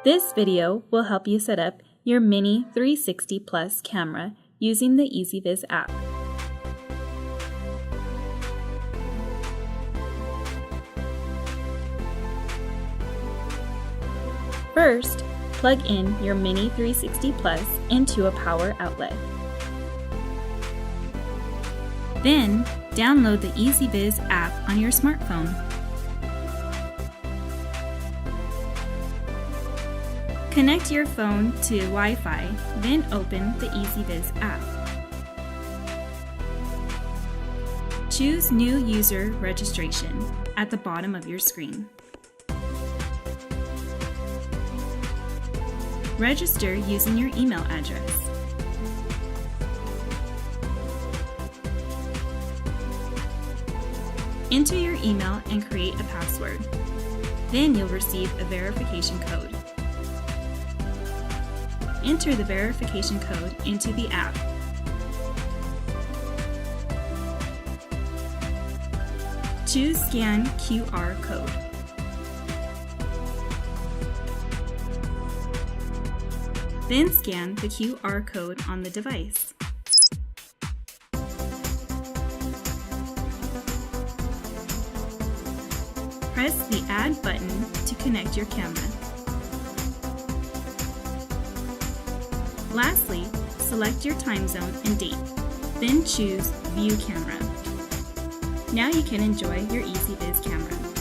This video will help you set up your Mini 360 Plus camera using the Ezviz app. First, plug in your Mini 360 Plus into a power outlet. Then, download the Ezviz app on your smartphone. Connect your phone to Wi-Fi, then open the Ezviz app. Choose New User Registration at the bottom of your screen. Register using your email address. Enter your email and create a password. Then you'll receive a verification code. Enter the verification code into the app. Choose Scan QR code. Then scan the QR code on the device. Press the Add button to connect your camera. Lastly, select your time zone and date, then choose View Camera. Now you can enjoy your Ezviz camera.